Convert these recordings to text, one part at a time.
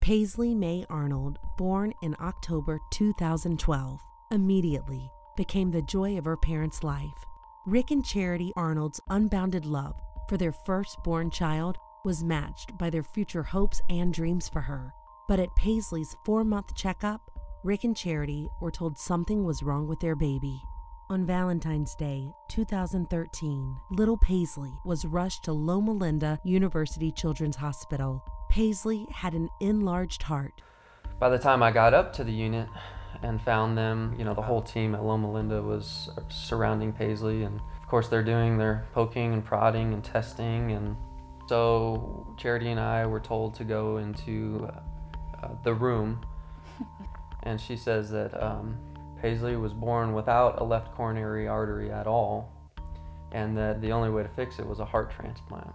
Paisley May Arnold, born in October 2012, immediately became the joy of her parents' life. Rick and Charity Arnold's unbounded love for their firstborn child was matched by their future hopes and dreams for her. But at Paisley's 4-month checkup, Rick and Charity were told something was wrong with their baby. On Valentine's Day, 2013, little Paisley was rushed to Loma University Children's Hospital. Paisley had an enlarged heart. By the time I got up to the unit and found them, the whole team at Loma was surrounding Paisley, and of course they're doing their poking and prodding and testing, and so Charity and I were told to go into the room, and she says that Paisley was born without a left coronary artery at all, and that the only way to fix it was a heart transplant.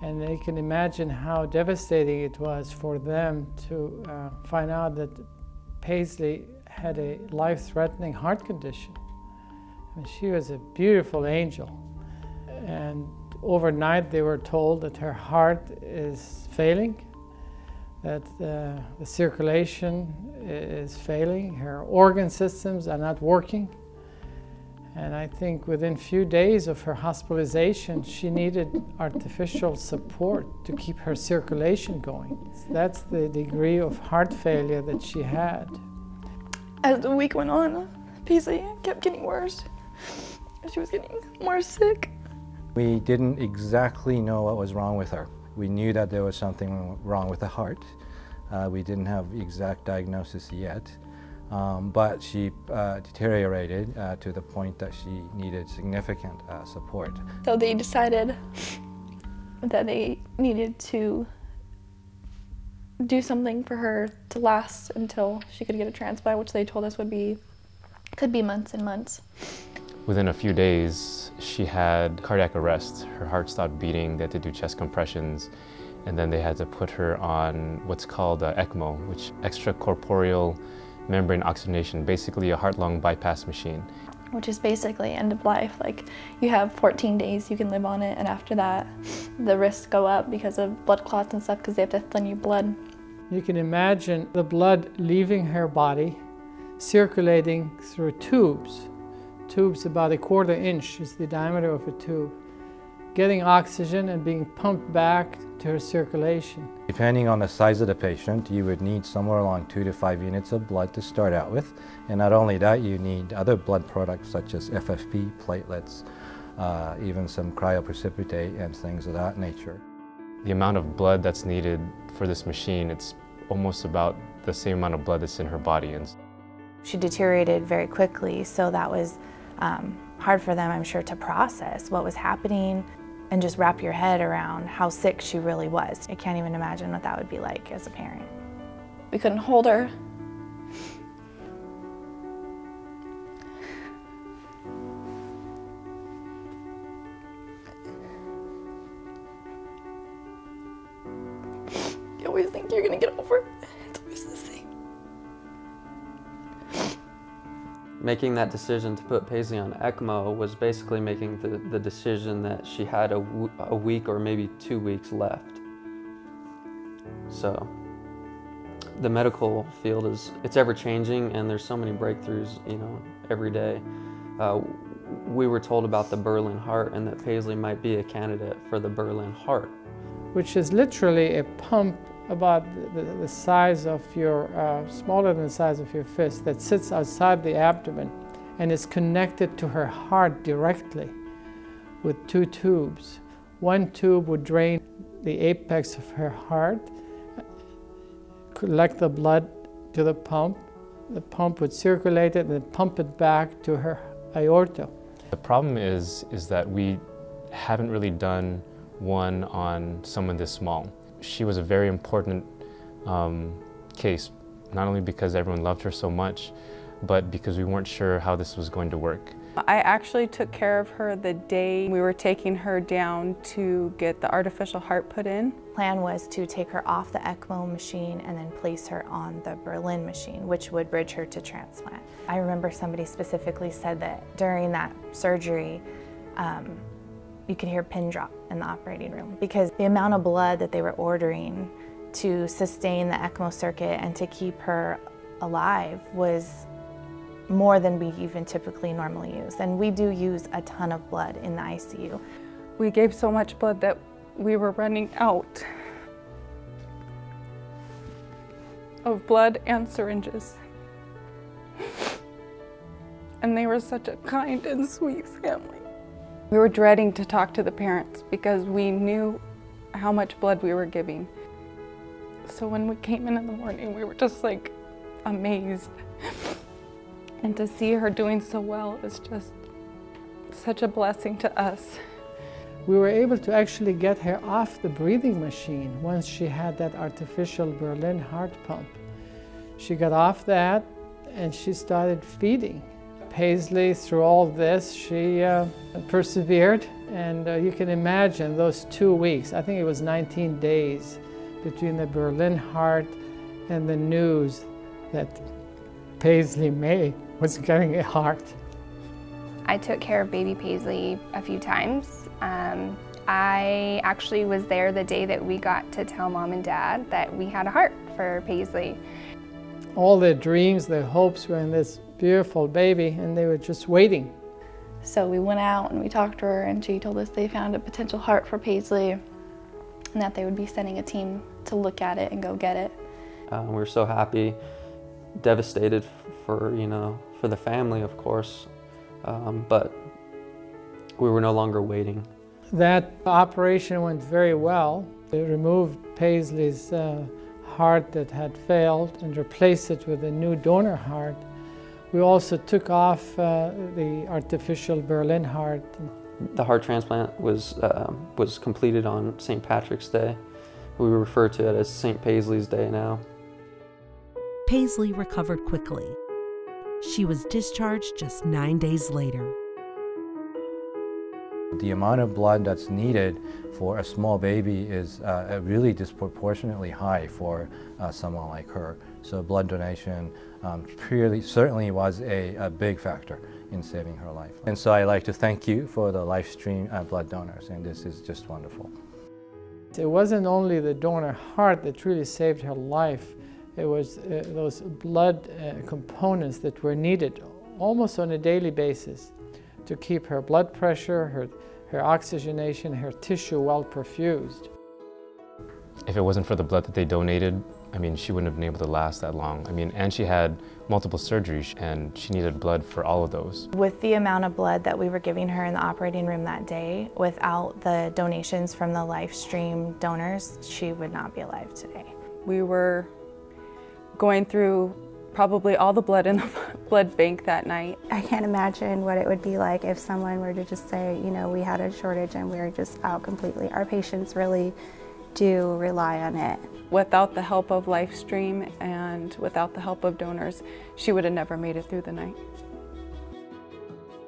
And they can imagine how devastating it was for them to find out that Paisley had a life-threatening heart condition. And she was a beautiful angel. And overnight they were told that her heart is failing, that the circulation is failing, her organ systems are not working. And I think within a few days of her hospitalization, she needed artificial support to keep her circulation going. That's the degree of heart failure that she had. As the week went on, Paisley kept getting worse. She was getting more sick. We didn't exactly know what was wrong with her. We knew that there was something wrong with the heart. We didn't have the exact diagnosis yet. But she deteriorated to the point that she needed significant support. So they decided that they needed to do something for her to last until she could get a transplant, which they told us could be months and months. Within a few days, she had cardiac arrest. Her heart stopped beating. They had to do chest compressions, and then they had to put her on what's called ECMO, which extracorporeal membrane oxygenation, basically a heart-lung bypass machine. Which is basically end of life. Like, you have 14 days you can live on it, and after that, the risks go up because of blood clots and stuff, because they have to thin your blood. You can imagine the blood leaving her body, circulating through tubes. Tubes about 1/4 inch is the diameter of a tube, getting oxygen and being pumped back to her circulation. Depending on the size of the patient, you would need somewhere along 2 to 5 units of blood to start out with. And not only that, you need other blood products such as FFP, platelets, even some cryoprecipitate and things of that nature. The amount of blood that's needed for this machine, it's almost about the same amount of blood that's in her body. And she deteriorated very quickly, so that was hard for them, I'm sure, to process what was happening and just wrap your head around how sick she really was. I can't even imagine what that would be like as a parent. We couldn't hold her. You always think you're gonna get over it. It's always the same. Making that decision to put Paisley on ECMO was basically making the decision that she had a week or maybe 2 weeks left. So the medical field it's ever changing, and there's so many breakthroughs, every day. We were told about the Berlin heart and that Paisley might be a candidate for the Berlin heart. Which is literally a pump about the size of your, smaller than the size of your fist, that sits outside the abdomen and is connected to her heart directly with 2 tubes. One tube would drain the apex of her heart, collect the blood to the pump would circulate it and then pump it back to her aorta. the problem is that we haven't really done one on someone this small. She was a very important case, not only because everyone loved her so much, but because we weren't sure how this was going to work. I actually took care of her the day we were taking her down to get the artificial heart put in. The plan was to take her off the ECMO machine and then place her on the Berlin machine, which would bridge her to transplant. I remember somebody specifically said that during that surgery, You could hear a pin drop in the operating room because the amount of blood that they were ordering to sustain the ECMO circuit and to keep her alive was more than we even typically normally use. And we do use a ton of blood in the ICU. We gave so much blood that we were running out of blood and syringes. And they were such a kind and sweet family. We were dreading to talk to the parents because we knew how much blood we were giving. So when we came in the morning, we were just like amazed. And to see her doing so well is just such a blessing to us. We were able to actually get her off the breathing machine once she had that artificial Berlin heart pump. She got off that and she started feeding. Paisley, through all this, she persevered, and you can imagine those 2 weeks, I think it was 19 days, between the Berlin heart and the news that Paisley May was getting a heart. I took care of baby Paisley a few times. I actually was there the day that we got to tell Mom and Dad that we had a heart for Paisley. All their dreams, their hopes were in this beautiful baby, and they were just waiting. So we went out and we talked to her, and she told us they found a potential heart for Paisley and that they would be sending a team to look at it and go get it. We were so happy, devastated for the family, of course, but we were no longer waiting. That operation went very well. They removed Paisley's heart that had failed and replaced it with a new donor heart. We also took off the artificial Berlin heart. The heart transplant was completed on St. Patrick's Day. We refer to it as St. Paisley's Day now. Paisley recovered quickly. She was discharged just 9 days later. The amount of blood that's needed for a small baby is really disproportionately high for someone like her. So blood donation certainly was a big factor in saving her life. And so I'd like to thank you for the LifeStream blood donors, and this is just wonderful. It wasn't only the donor heart that really saved her life, it was those blood components that were needed almost on a daily basis to keep her blood pressure, her oxygenation, her tissue well perfused. If it wasn't for the blood that they donated, I mean, she wouldn't have been able to last that long. I mean, and she had multiple surgeries, and she needed blood for all of those. With the amount of blood that we were giving her in the operating room that day, without the donations from the LifeStream donors, she would not be alive today. We were going through probably all the blood in the blood bank that night. I can't imagine what it would be like if someone were to just say, you know, we had a shortage and we were just out completely. Our patients really do rely on it. Without the help of LifeStream and without the help of donors, she would have never made it through the night.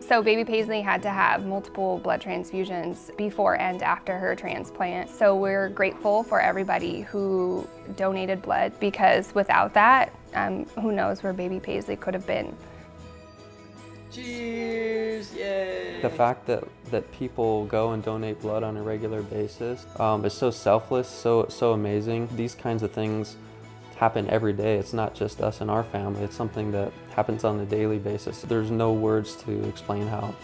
So baby Paisley had to have multiple blood transfusions before and after her transplant. So we're grateful for everybody who donated blood, because without that, who knows where baby Paisley could have been. Cheers! Yay! The fact that people go and donate blood on a regular basis is so selfless, so amazing. These kinds of things happen every day. It's not just us and our family. It's something that happens on a daily basis. There's no words to explain how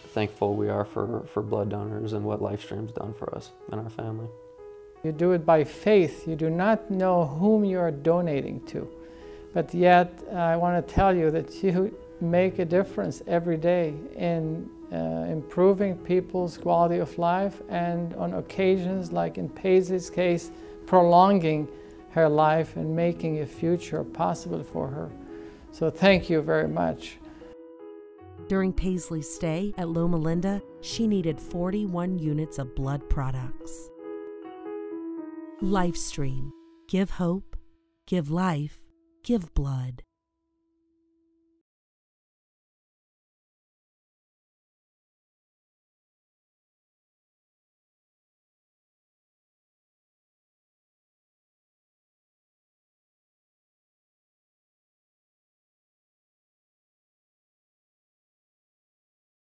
thankful we are for blood donors and what LifeStream's done for us and our family. You do it by faith. You do not know whom you are donating to. But yet, I want to tell you that you make a difference every day in improving people's quality of life, and on occasions, like in Paisley's case, prolonging her life and making a future possible for her. So thank you very much. During Paisley's stay at Loma Linda, she needed 41 units of blood products. LifeStream. Give hope, give life, give blood.